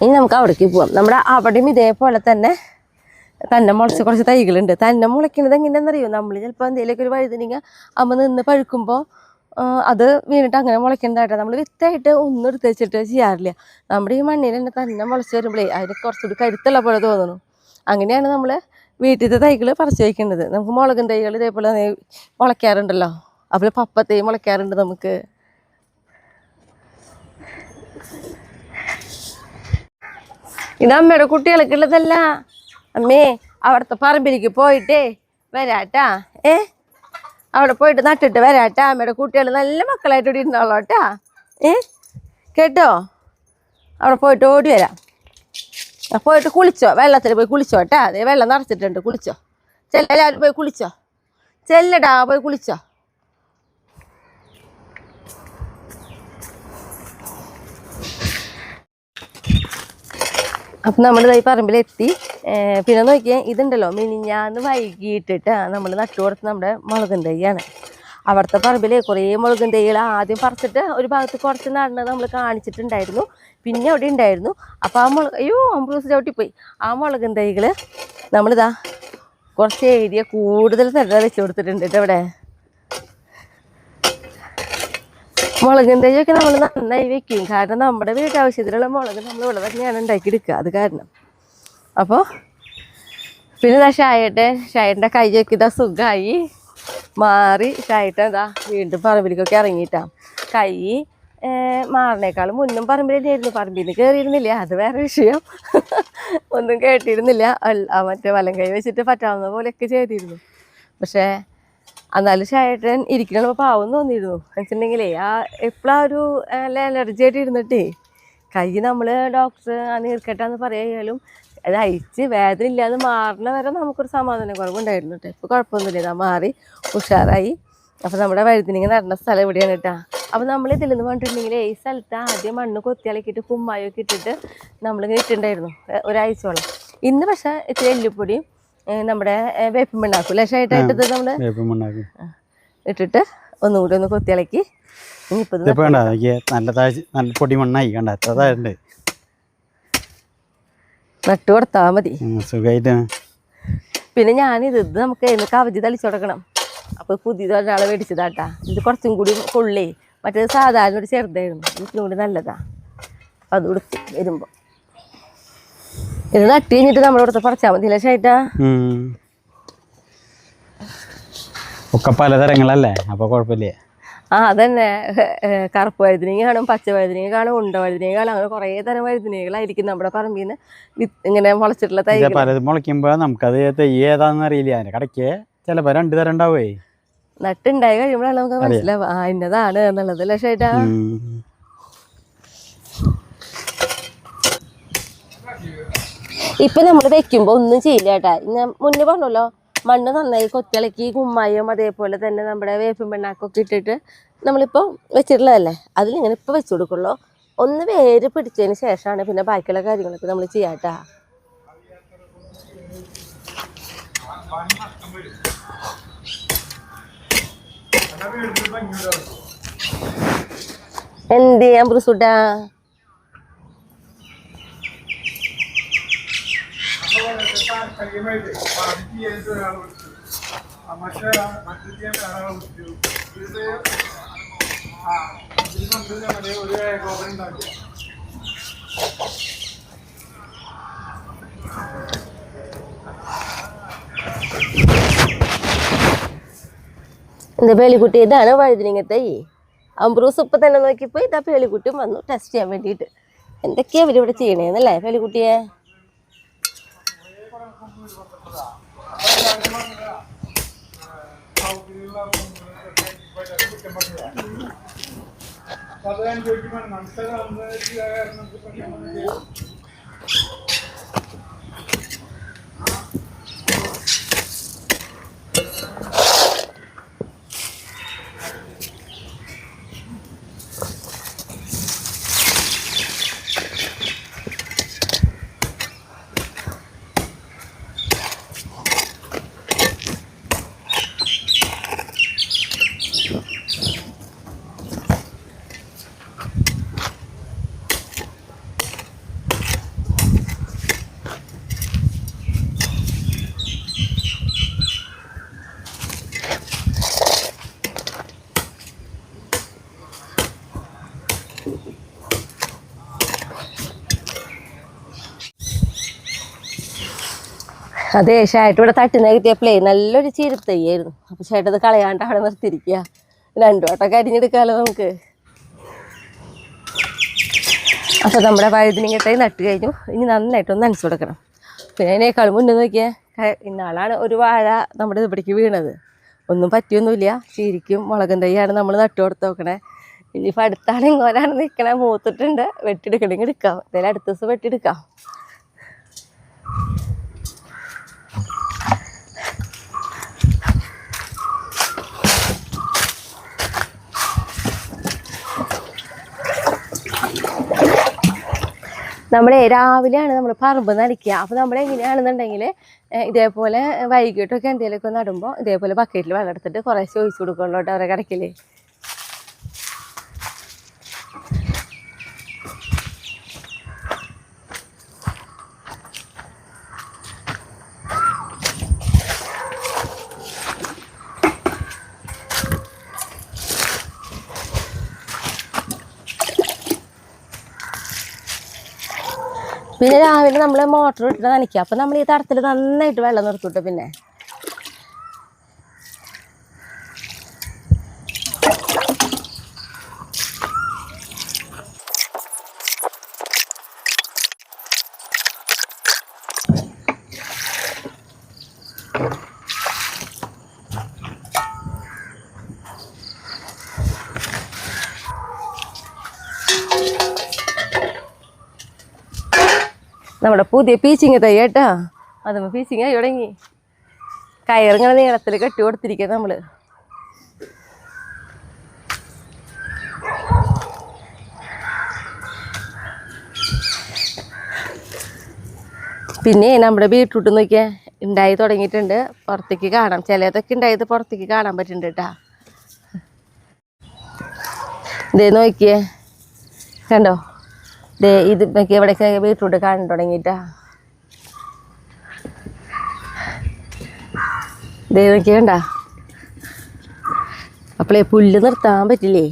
ഇനി നമുക്ക് അവിടേക്ക് പോവാം. നമ്മുടെ അവിടെയും ഇതേപോലെ തന്നെ മുളച്ച് കുറച്ച് തൈകളുണ്ട്. മുളയ്ക്കുന്നത് എങ്ങനെയാണെന്നറിയോ? നമ്മൾ ചിലപ്പോൾ എന്തെങ്കിലുമൊക്കെ ഒരു വഴുതനങ്ങ അമ്മ നിന്ന് പഴുക്കുമ്പോൾ അത് വീണിട്ട് അങ്ങനെ മുളയ്ക്കുന്നതായിട്ടാണ്. നമ്മൾ വിത്തായിട്ട് ഒന്നും എടുത്ത് വെച്ചിട്ട് ചെയ്യാറില്ല. നമ്മുടെ ഈ മണ്ണിൽ തന്നെ മുളച്ച് വരുമ്പോഴേ അതിന് കുറച്ചുകൂടി കരുത്തുള്ള പോലെ തോന്നുന്നു. അങ്ങനെയാണ് നമ്മൾ വീട്ടിലത്തെ തൈകൾ പറിച്ച് വയ്ക്കുന്നത്. നമുക്ക് മുളകും തൈകൾ ഇതേപോലെ മുളയ്ക്കാറുണ്ടല്ലോ. അതുപോലെ പപ്പത്തൈ മുളയ്ക്കാറുണ്ട് നമുക്ക്. ഇത് അമ്മയുടെ കുട്ടികൾക്ക് ഉള്ളതല്ല. അമ്മേ അവിടുത്തെ പറമ്പിലേക്ക് പോയിട്ടേ വരാട്ടാ. അവിടെ പോയിട്ട് നട്ടിട്ട് വരാട്ടാ. അമ്മയുടെ കുട്ടികൾ നല്ല മക്കളായിട്ട് ഇവിടെ ഇരുന്നോളൂട്ടാ. കേട്ടോ? അവിടെ പോയിട്ട് ഓടി വരാം. പോയിട്ട് കുളിച്ചോ, വെള്ളത്തിൽ പോയി കുളിച്ചോട്ടാ. അതേ വെള്ളം നിറച്ചിട്ടുണ്ട്, കുളിച്ചോ. എല്ലാവരും പോയി കുളിച്ചോ. ചെല്ലടാ, പോയി കുളിച്ചോ. അപ്പം നമ്മൾ ഈ പറമ്പിലെത്തി. പിന്നെ നോക്കിയാൽ ഇതുണ്ടല്ലോ, മിനിഞ്ഞാന്ന് വൈകിട്ടിട്ട് നമ്മൾ നട്ടുകൊടുത്ത് നമ്മുടെ മുളകും തൈയാണ്. അവിടുത്തെ പറമ്പിൽ കുറേ മുളകും തൈകൾ ആദ്യം പറിച്ചിട്ട് ഒരു ഭാഗത്ത് കുറച്ച് നടന്നത് നമ്മൾ കാണിച്ചിട്ടുണ്ടായിരുന്നു. പിന്നെ അവിടെ ഉണ്ടായിരുന്നു. അപ്പോൾ ആ അയ്യോ അമ്പൂസ് ചവിട്ടിപ്പോയി. ആ മുളകും തൈകൾ നമ്മളിതാ കുറച്ച് ഏരിയ കൂടുതൽ സ്ഥലത്ത് വെച്ച് കൊടുത്തിട്ടുണ്ട് കേട്ടോ. ഇവിടെ മുളകും തൈയൊക്കെ നമ്മൾ നന്നായി വെക്കും. കാരണം നമ്മുടെ വീട്ടാവശ്യത്തിലുള്ള മുളക് നമ്മൾ ഇവിടെ തന്നെയാണ് ഉണ്ടാക്കിയെടുക്കുക. അത് കാരണം. അപ്പോൾ പിന്നെ ഷായേട്ടൻ്റെ കൈയൊക്കെ ഇതാ സുഖമായി മാറി. ഷായേട്ടൻ ഇതാ വീണ്ടും പറമ്പിലേക്കൊക്കെ ഇറങ്ങിയിട്ടാ. കൈ മാറിനേക്കാളും മുന്നും പറമ്പിലായിരുന്നു. പറമ്പിൽ നിന്ന് കയറിയിരുന്നില്ല, അത് വേറെ വിഷയം. ഒന്നും കേട്ടിരുന്നില്ല. മറ്റേ വലം കൈ വെച്ചിട്ട് പറ്റാവുന്ന പോലെയൊക്കെ ചെയ്തിരുന്നു. പക്ഷേ എന്നാലും ഷായേട്ടൻ ഇരിക്കണപ്പോൾ പാവം തോന്നിയിരുന്നു. വെച്ചിട്ടുണ്ടെങ്കിലേ എപ്പോഴും ഒരു എനർജി ആയിട്ട് ഇരുന്നിട്ടേ കൈ നമ്മൾ ഡോക്ടർ നീർക്കെട്ടാന്ന് പറയായാലും അത് അയച്ച് വേദന ഇല്ലാതെ മാറണ വരെ നമുക്കൊരു സമാധാന കുറവുണ്ടായിരുന്നു കേട്ടോ. ഇപ്പോൾ കുഴപ്പമൊന്നുമില്ല, ഇതാ മാറി ഉഷാറായി. അപ്പോൾ നമ്മുടെ വഴുതനങ്ങ നടന്ന സ്ഥലം എവിടെയാണ് കേട്ടോ. അപ്പോൾ നമ്മൾ ഇതിൽ നിന്ന് പറഞ്ഞിട്ടുണ്ടെങ്കിൽ ഈ സ്ഥലത്ത് ആദ്യം മണ്ണ് കൊത്തിയാലൊക്കെ കുമ്മായൊക്കെ ഇട്ടിട്ട് നമ്മളിങ്ങനെ ഇട്ടിട്ടുണ്ടായിരുന്നു ഒരാഴ്ചയോളം. ഇന്ന് പക്ഷേ ഇത്തിരി എല്ലുപ്പൊടിയും നമ്മുടെ വേപ്പിൻ മണ്ണാക്കും ലേശമായിട്ടായിട്ട് നമ്മൾ ഇട്ടിട്ട് ഒന്നുകൂടി ഒന്ന് കൊത്തിയിളക്കി
നല്ല പൊടി മണ്ണായി കണ്ട
നട്ടു കൊടുത്താൽ മതി.
സുഖമായിട്ടാണ്.
പിന്നെ ഞാനിത് നമുക്ക് കവചി തളിച്ചു കൊടുക്കണം. അപ്പോൾ പുതിയത് ഒരാളെ മേടിച്ചതാട്ടാ. ഇത് കുറച്ചും കൂടി കൊള്ളേ. മറ്റേത് സാധാരണ ഒരു ചെറുതായിരുന്നു. ഇതിനും കൂടി നല്ലതാ. അപ്പം അത് കൊടുത്ത് വരുമ്പോൾ ഇത് നട്ട് കഴിഞ്ഞിട്ട് നമ്മളിവിടുത്തെ പറിച്ചാൽ മതി ലേശമായിട്ടാ.
ഒക്കെ പലതരങ്ങളല്ലേ, അപ്പോൾ കുഴപ്പമില്ല.
അതന്നെ. കറുപ്പ് വഴുതനങ്ങ കാണും, പച്ച വഴുതനങ്ങ കാണും, ഉണ്ട വഴുതനങ്ങ കാണും. അങ്ങനെ കുറേ തരം വഴുതനങ്ങളായിരിക്കും നമ്മുടെ പറമ്പിൽ നിന്ന് ഇങ്ങനെ മുളച്ചിട്ടുള്ള തൈ.
പലത് മുളയ്ക്കുമ്പോൾ നമുക്കത് തൈ ഏതാണെന്ന് അറിയില്ല. അതിൻ്റെ കടയ്ക്ക് ചിലപ്പോൾ 2 തരം ഉണ്ടാവേ.
നട്ടുണ്ടായി കഴിയുമ്പോഴാണ് നമുക്ക് മനസ്സിലാവുക ഇന്നതാണ് എന്നുള്ളത്. ലേശമായിട്ടാ. ഇപ്പം നമ്മൾ വെക്കുമ്പോൾ ഒന്നും ചെയ്യില്ല കേട്ടാ. ഞാൻ മുന്നേ പറഞ്ഞല്ലോ, മണ്ണ് നന്നായി കൊത്തിളക്കി കുമ്മായും അതേപോലെ തന്നെ നമ്മുടെ വേപ്പിൻ പിണ്ണാക്കൊക്കെ ഇട്ടിട്ട് നമ്മളിപ്പോൾ വെച്ചിട്ടുള്ളതല്ലേ, അതിലിങ്ങനെ ഇപ്പോൾ വെച്ച് കൊടുക്കുള്ളൂ. ഒന്ന് വേര് പിടിച്ചതിന് ശേഷമാണ് പിന്നെ ബാക്കിയുള്ള കാര്യങ്ങളൊക്കെ നമ്മൾ ചെയ്യാം കേട്ടാ. എന്ത് ചെയ്യാൻ ബ്രൂസൂട്ടാ? എന്താ പേളിക്കുട്ടി? ഇതാണ് വഴുതനങ്ങ തൈ. അംബ്രൂസ് ഇപ്പം തന്നെ നോക്കിയപ്പോൾ ഇതാ പേളിക്കുട്ടിയും വന്നു ടെസ്റ്റ് ചെയ്യാൻ വേണ്ടിയിട്ട്. എന്തൊക്കെയാ ഇവരിവിടെ ചെയ്യണേന്നല്ലേ പേളിക്കുട്ടിയെ? അതെ, ചേട്ടൻ ഇവിടെ തട്ടുന്ന കിട്ടിയപ്പോഴേ നല്ലൊരു ചീരത്തയ്യായിരുന്നു. അപ്പോൾ ചേട്ടൻ അത് കളയാണ്ട് അവിടെ നിർത്തിയിരിക്കുക. 2 വട്ടം കരിഞ്ഞെടുക്കാമല്ലോ നമുക്ക്. അപ്പോൾ നമ്മുടെ വഴുതിനിങ്ങട്ടായി നട്ട് കഴിഞ്ഞു. ഇനി നന്നായിട്ടൊന്ന് നനച്ചു കൊടുക്കണം. പിന്നെ അതിനേക്കാൾ മുന്നേ നോക്കിയാൽ ഇന്നാളാണ് ഒരു വാഴ നമ്മുടെ ഇവിടേക്ക് വീണത്. ഒന്നും പറ്റിയൊന്നുമില്ല. ചീരിക്കും മുളകും തൈയാണ് നമ്മൾ നട്ടു കൊടുത്ത് നോക്കണേ. ഇനിയിപ്പോൾ അടുത്താണ് ഇങ്ങോട്ടാണ് നിൽക്കണേ. മൂത്തിട്ടുണ്ട്. വെട്ടിയെടുക്കണമെങ്കിൽ എടുക്കാം. എന്തായാലും അടുത്ത ദിവസം വെട്ടിയെടുക്കാം. നമ്മൾ രാവിലെയാണ് നമ്മൾ പറമ്പ് നനയ്ക്കുക. അപ്പോൾ നമ്മൾ എങ്ങനെയാണെന്നുണ്ടെങ്കിൽ ഇതേപോലെ വൈകിട്ടൊക്കെ എന്തെങ്കിലുമൊക്കെ നടുമ്പോൾ ഇതേപോലെ ബക്കറ്റിൽ വെള്ളം എടുത്തിട്ട് കുറേശ്ശെ ഒഴിച്ചു കൊടുക്കുള്ളൂ കേട്ടോ അവരെ കിടക്കിൽ. പിന്നെ രാവിലെ നമ്മൾ മോട്ടർ ഇട്ടിട്ട് നനയ്ക്കുക. അപ്പം നമ്മൾ ഈ തടത്തിൽ നന്നായിട്ട് വെള്ളം നിർത്തിട്ട് പിന്നെ നമ്മുടെ പുതിയ പീച്ചിങ്ങ തൈ കേട്ടോ. അതുമ്പോൾ പീച്ചിങ്ങ തുടങ്ങി. കയറിങ്ങനെ നീളത്തിൽ കെട്ടി കൊടുത്തിരിക്കുക നമ്മൾ. പിന്നെ നമ്മുടെ ബീട്രൂട്ട് നോക്കിയാൽ ഉണ്ടായി തുടങ്ങിയിട്ടുണ്ട്. പുറത്തേക്ക് കാണാം. ചിലതൊക്കെ ഉണ്ടായത് പുറത്തേക്ക് കാണാൻ പറ്റുന്നുണ്ട് കേട്ടോ. ഇതേ നോക്കിയേ, കണ്ടോ? ദേ ഇത് നോക്കി എവിടെയൊക്കെ ബീട്രൂട്ട് കാണാൻ തുടങ്ങിയിട്ടാ. ദേ നോക്കി കണ്ട. അപ്പോളേ പുല്ല് നിർത്താൻ പറ്റില്ലേ.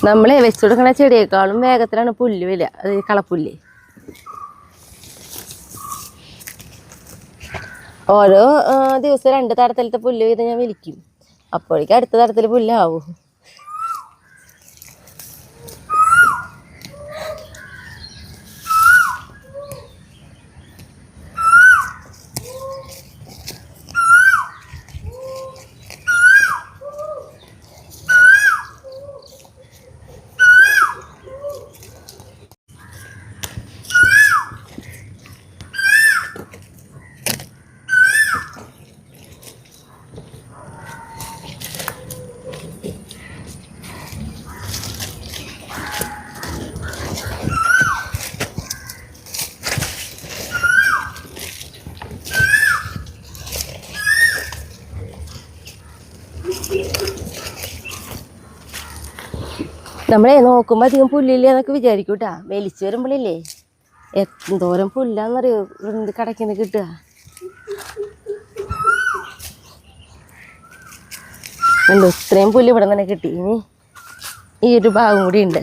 നമ്മളെ വെച്ചു കൊടുക്കണ ചെടിയേക്കാളും വേഗത്തിലാണ് പുല്ല് വരിക. അത് കളപ്പുല്ല്. ഓരോ ദിവസം 2 തരത്തിലത്തെ പുല്ല് വീതം ഞാൻ വലിക്കും. അപ്പോഴേക്കും അടുത്ത തരത്തിൽ പുല്ലാവും. നമ്മളെ നോക്കുമ്പോൾ അധികം പുല്ലില്ല എന്നൊക്കെ വിചാരിക്കും കേട്ടാ. വലിച്ചു വരുമ്പോഴില്ലേ എന്തോരം പുല്ലാന്നറിയോ ഇത് കടക്കിന്ന് കിട്ടുക. ഉണ്ട് ഇത്രയും പുല്ല് ഇവിടെ തന്നെ കിട്ടി. ഇനി ഈ ഒരു ഭാഗം കൂടി ഉണ്ട്.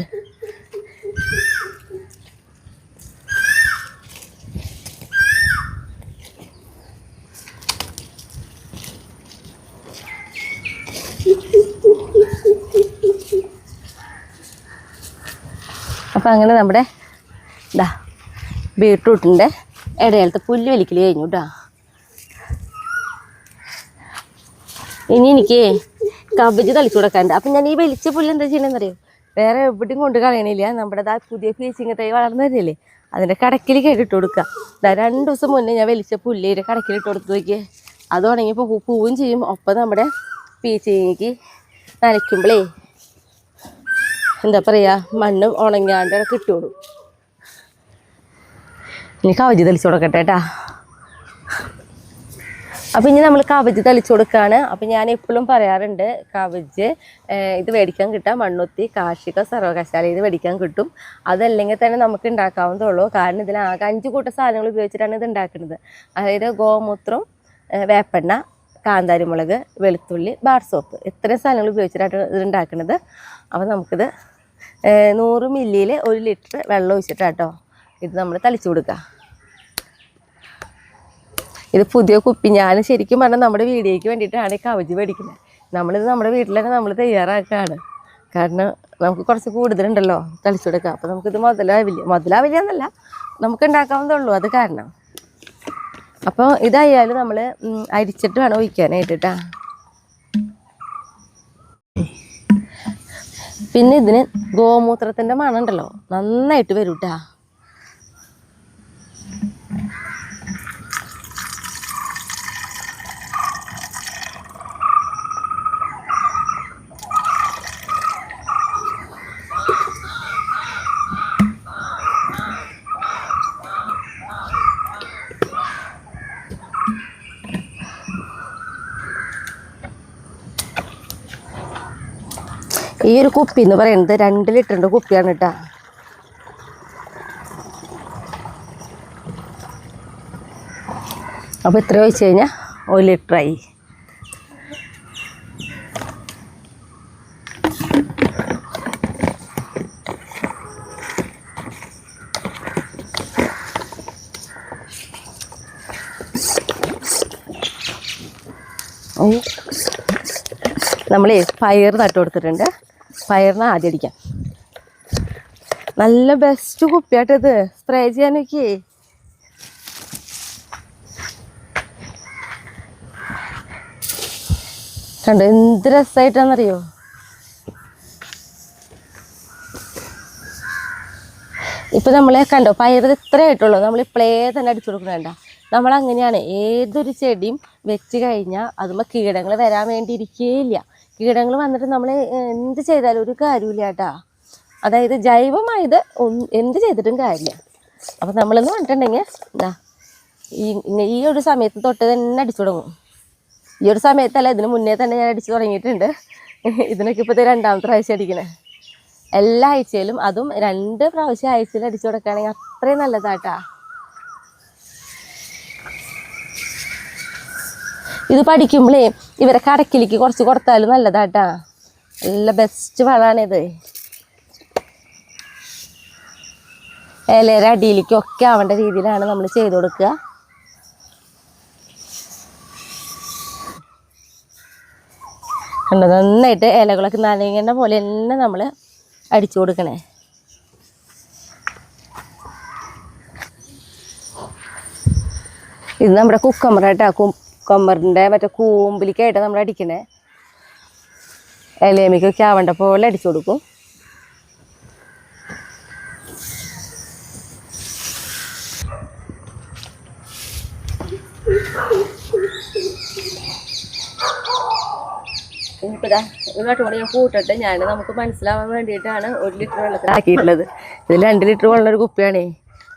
അപ്പം അങ്ങനെ നമ്മുടെ ഇതാ ബീട്രൂട്ടിൻ്റെ ഇടയിലത്തെ പുല്ല് വലിക്കൽ കഴിഞ്ഞു കേട്ടോ. ഇനി എനിക്ക് കബജ് തളിച്ചു കൊടുക്കാനുണ്ട്. അപ്പം ഞാൻ ഈ വലിച്ച പുല്ല് എന്താ ചെയ്യണമെന്നറിയോ, വേറെ എവിടെയും കൊണ്ട് കളയണില്ല. നമ്മുടെ ആ പുതിയ പീച്ചിങ്ങ തൈ വളർന്നു തരില്ലേ, അതിൻ്റെ കടക്കിൽ കേട്ടിട്ട് കൊടുക്കുക. 2 ദിവസം മുന്നേ ഞാൻ വലിച്ച പുല്ല് കടക്കിലിട്ട് കൊടുത്ത് നോക്കിയേ, അത് ഉണങ്ങിയപ്പോൾ പൂവും ചെയ്യും. ഒപ്പം നമ്മുടെ പീച്ചിങ്ങയ്ക്ക് നനയ്ക്കുമ്പോഴേ എന്താ പറയുക, മണ്ണും ഉണങ്ങാണ്ട് കിട്ടുള്ളൂ. ഇനി കവജ് തളിച്ചു കൊടുക്കട്ടെ കേട്ടാ. അപ്പം ഇനി നമ്മൾ കവജ് തളിച്ചു കൊടുക്കുകയാണ്. അപ്പം ഞാൻ എപ്പോഴും പറയാറുണ്ട്, കവജ് ഇത് മേടിക്കാൻ കിട്ടാം മണ്ണുത്തി കാർഷിക സർവകലാശാലയിൽ ഇത് മേടിക്കാൻ കിട്ടും. അതല്ലെങ്കിൽ തന്നെ നമുക്ക് ഉണ്ടാക്കാവുന്നതുള്ളൂ. കാരണം ഇതിൽ ആകെ 5 കൂട്ടം സാധനങ്ങൾ ഉപയോഗിച്ചിട്ടാണ് ഇത് ഉണ്ടാക്കുന്നത്. അതായത് ഗോമൂത്രം, വേപ്പെണ്ണ, കാന്താരിമുളക്, വെളുത്തുള്ളി, ബാർ സോപ്പ്, ഇത്രയും സാധനങ്ങൾ ഉപയോഗിച്ചിട്ടാണ് ഇത് ഉണ്ടാക്കുന്നത്. അപ്പോൾ നമുക്കിത് 100 മില്ലിയിൽ 1 ലിറ്റർ വെള്ളം ഒഴിച്ചിട്ടാട്ടോ ഇത് നമ്മൾ തളിച്ചു കൊടുക്കുക. ഇത് പുതിയ കുപ്പി. ഞാൻ ശരിക്കും പറഞ്ഞാൽ നമ്മുടെ വീഡിയോയ്ക്ക് വേണ്ടിയിട്ടാണ് ഈ കവജ് മേടിക്കുന്നത്. നമ്മളിത് നമ്മുടെ വീട്ടിലൊക്കെ നമ്മൾ തയ്യാറാക്കുകയാണ്. കാരണം നമുക്ക് കുറച്ച് കൂടുതലുണ്ടല്ലോ തളിച്ചു കൊടുക്കുക. അപ്പോൾ നമുക്കിത് മുതലാവില്ല എന്നല്ല, നമുക്ക് ഉണ്ടാക്കാവുന്നതുള്ളൂ. അത് കാരണം അപ്പോൾ ഇതായാലും നമ്മൾ അരിച്ചിട്ട് വേണം ഒഴിക്കാനായിട്ട് കേട്ടോ. പിന്നെ ഇതിന് ഗോമൂത്രത്തിൻ്റെ മണം ഉണ്ടല്ലോ, നന്നായിട്ട് വരും കേട്ടോ. ഈ ഒരു കുപ്പി എന്ന് പറയുന്നത് 2 ലിറ്ററിൻ്റെ കുപ്പിയാണ് കേട്ടോ. അപ്പോൾ ഇത്ര ഒഴിച്ച് കഴിഞ്ഞാൽ 1 ലിറ്ററായി. നമ്മൾ പയർ നട്ട് കൊടുത്തിട്ടുണ്ട്. പയറിന് ആദ്യം അടിക്കാം. നല്ല ബെസ്റ്റ് കുപ്പിയായിട്ടിത് സ്പ്രേ ചെയ്യാനൊക്കെ. കണ്ടോ എന്ത് രസമായിട്ടാണെന്നറിയോ. ഇപ്പം നമ്മളെ കണ്ടോ പയർ ഇത്ര ആയിട്ടുള്ളൂ. നമ്മൾ ഇപ്പോഴേ തന്നെ അടിച്ചു കൊടുക്കണേണ്ട. നമ്മളങ്ങനെയാണ് ഏതൊരു ചെടിയും വെച്ച് കഴിഞ്ഞാൽ അതുമ്പോൾ കീടങ്ങൾ വരാൻ വേണ്ടി ഇരിക്കുകയില്ല. കീടങ്ങൾ വന്നിട്ട് നമ്മൾ എന്ത് ചെയ്താലും ഒരു കാര്യമില്ല കേട്ടോ. അതായത് ജൈവമായത് എന്ത് ചെയ്തിട്ടും കാര്യമില്ല. അപ്പം നമ്മളെന്ന് പറഞ്ഞിട്ടുണ്ടെങ്കിൽ എന്താ ഈ ഒരു സമയത്ത് തൊട്ട് തന്നെ അടിച്ചു തുടങ്ങും. ഈ ഒരു സമയത്തല്ല, ഇതിന് മുന്നേ തന്നെ ഞാൻ അടിച്ചു തുടങ്ങിയിട്ടുണ്ട്. ഇതിനൊക്കെ ഇപ്പോൾ 2ാമത്തെ പ്രാവശ്യം അടിക്കണേ. എല്ലാ ആഴ്ചയിലും, അതും 2 പ്രാവശ്യം ആഴ്ചയിൽ അടിച്ചു കൊടുക്കുകയാണെങ്കിൽ അത്രയും നല്ലതാട്ടാ. ഇത് പഠിക്കുമ്പോഴേ ഇവരെ കടക്കിലേക്ക് കുറച്ച് കൊടുത്താലും നല്ലതാട്ടാ. നല്ല ബെസ്റ്റ് വളമാണിത്. ഇലയുടെ അടിയിലേക്കൊക്കെ ആവേണ്ട രീതിയിലാണ് നമ്മൾ ചെയ്ത് കൊടുക്കുക. കണ്ടോ നന്നായിട്ട് ഇലകളൊക്കെ നനയുന്ന പോലെ തന്നെ നമ്മൾ അടിച്ചു കൊടുക്കണേ. ഇത് നമ്മുടെ കുക്കമ്പർ കേട്ടോ. കുക്കമ്പറിൻ്റെ മറ്റേ കൂമ്പിലേക്കായിട്ട് നമ്മൾ അടിക്കണേ. ഇലയമ്മയ്ക്കൊക്കെ ആവേണ്ട പോലെ അടിച്ചു കൊടുക്കും. ഇനിയിപ്പോൾ ഇതാ ഒരു വട്ടം കൂടി ഞാൻ കൂട്ടിട്ട് നമുക്ക് മനസ്സിലാവാൻ വേണ്ടിയിട്ടാണ് 1 ലിറ്റർ വെള്ളത്തിലാക്കിയിട്ടുള്ളത്. ഇതിൽ 2 ലിറ്റർ വെള്ളമൊരു കുപ്പിയാണേ.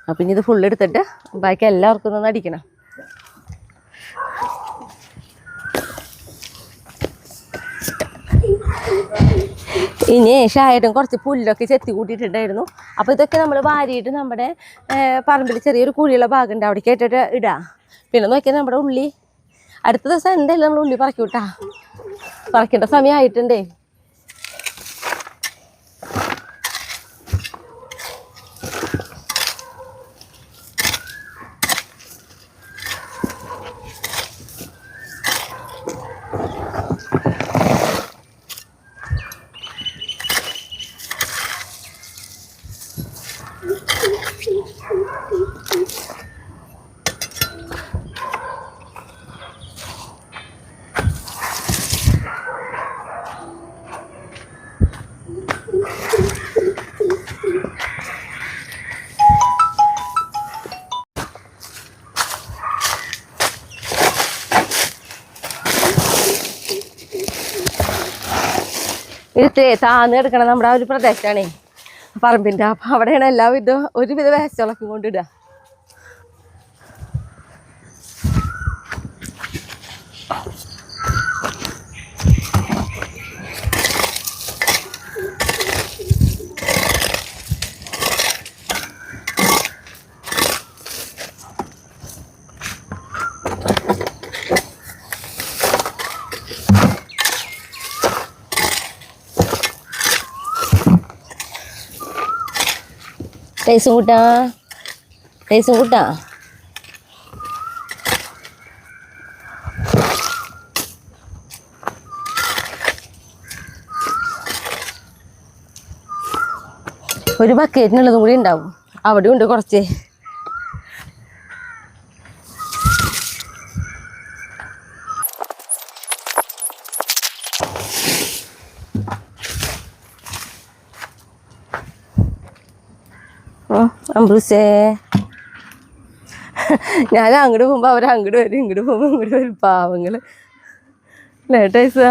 അപ്പം ഇനി ഇത് ഫുള്ള് എടുത്തിട്ട് ബാക്കി എല്ലാവർക്കും ഒന്ന് അടിക്കണം. ഇനി ഷായിട്ടും കുറച്ച് പുല്ലൊക്കെ ചെത്തി കൂട്ടിയിട്ടുണ്ടായിരുന്നു. അപ്പോൾ ഇതൊക്കെ നമ്മൾ വാരിയിട്ട് നമ്മുടെ പറമ്പിൽ ചെറിയൊരു കുഴിയുള്ള ഭാഗമുണ്ട്, അവിടേക്ക് ആയിട്ടിട്ട് ഇടാം. പിന്നെ നോക്കിയാൽ നമ്മുടെ ഉള്ളി അടുത്ത ദിവസം എന്തായാലും നമ്മൾ ഉള്ളി പറക്കി വിട്ടാ. പറക്കേണ്ട സമയമായിട്ടുണ്ടേ. ഇത് താന്ന് കിടക്കണം നമ്മുടെ ആ ഒരു പ്രദേശമാണേ പറമ്പിൻ്റെ. അപ്പം അവിടെയാണ് എല്ലാവിധ ഒരുവിധ വേസ്റ്റുകളൊക്കെ കൊണ്ടിടുക. ടേസും കൂട്ടാ ടേസും കൂട്ടാ. ഒരു ബക്കറ്റിനുള്ളതും കൂടി ഉണ്ടാവും. അവിടെ ഉണ്ട് കുറച്ച്. അമ്പൂസേ ഞാൻ അങ്ങോട്ട് പോകുമ്പോൾ അവർ അങ്ങോട്ട് വരും, ഇങ്ങോട്ട് പോകുമ്പോൾ ഇങ്ങോട്ട് വരും. പാവങ്ങൾ ലേട്ടൈസാ.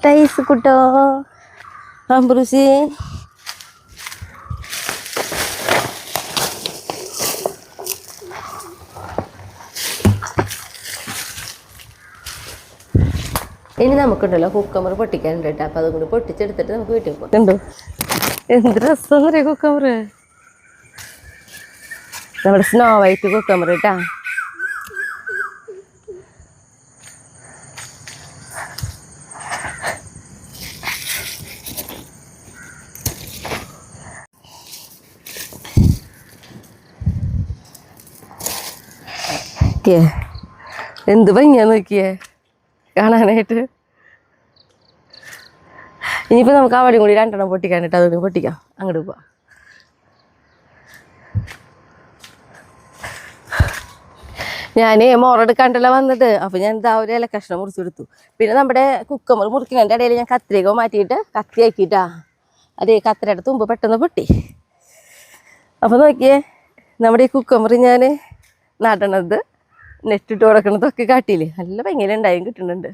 ടൈസ് കുട്ടോ അമ്പൂസി. ഇനി നമുക്കുണ്ടല്ലോ കുക്കമ്പർ പൊട്ടിക്കാനുണ്ട് കേട്ടോ. അപ്പം അതും കൂടി പൊട്ടിച്ചെടുത്തിട്ട് നമുക്ക് വീട്ടിൽ പോകാം. ഉണ്ടോ എന്ത് രസം അറിയാം കുക്കമ്പർ. നമ്മുടെ സ്നോ വൈറ്റ് കുക്കമ്പർ കേട്ടാ. എന്ത് ഭംഗിയാ നോക്കിയേ കാണാനായിട്ട്. ഇനിയിപ്പോൾ നമുക്ക് അവിടെയും കൂടി 2 പൊട്ടിക്കാനിട്ട് അതുകൊണ്ട് പൊട്ടിക്കാം. അങ്ങോട്ട് പോവാം. ഞാൻ മോറെടുക്കാണ്ടല്ലോ വന്നത്. അപ്പോൾ ഞാൻ എന്താ ഒരു ഇല കഷ്ണം മുറിച്ചെടുത്തു. പിന്നെ നമ്മുടെ കുക്കമ്പർ മുറിക്കുന്നതിൻ്റെ ഇടയിൽ ഞാൻ കത്തിരിക്ക മാറ്റിയിട്ട് കത്തിയാക്കിയിട്ടാ. അതേ കത്തിരയുടെ തുമ്പ് പെട്ടെന്ന് പൊട്ടി. അപ്പോൾ നോക്കിയേ നമ്മുടെ ഈ കുക്കമ്പർ ഞാൻ നടണത് നെറ്റിട്ട് കൊടുക്കണതൊക്കെ കാട്ടിയില്ലേ. നല്ല ഭംഗിയിൽ ഉണ്ടായും കിട്ടുന്നുണ്ട്.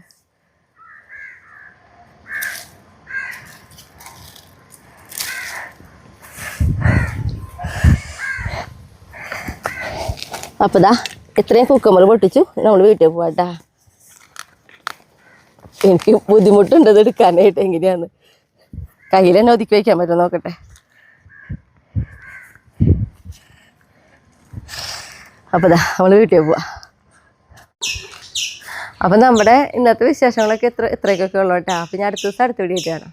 അപ്പോൾ ദാ ഇത്രയും കുക്കമ്പർ പൊട്ടിച്ചു. നമ്മൾ വീട്ടിൽ പോവാട്ടാ. എനിക്ക് ബുദ്ധിമുട്ടുണ്ട് ഇത് എടുക്കാനായിട്ട്. എങ്ങനെയാന്ന് കയ്യിൽ തന്നെ ഒതുക്കി വയ്ക്കാൻ പറ്റുമോ നോക്കട്ടെ. അപ്പോൾ ദാ നമ്മൾ വീട്ടിൽ പോവാം. അപ്പം നമ്മുടെ ഇന്നത്തെ വിശേഷങ്ങളൊക്കെ ഇത്രയൊക്കെ ഉള്ളൂ കേട്ടോ. അപ്പം ഞാൻ അടുത്ത ദിവസം അടുത്ത വീഡിയോ ആയിട്ട് കാണാം.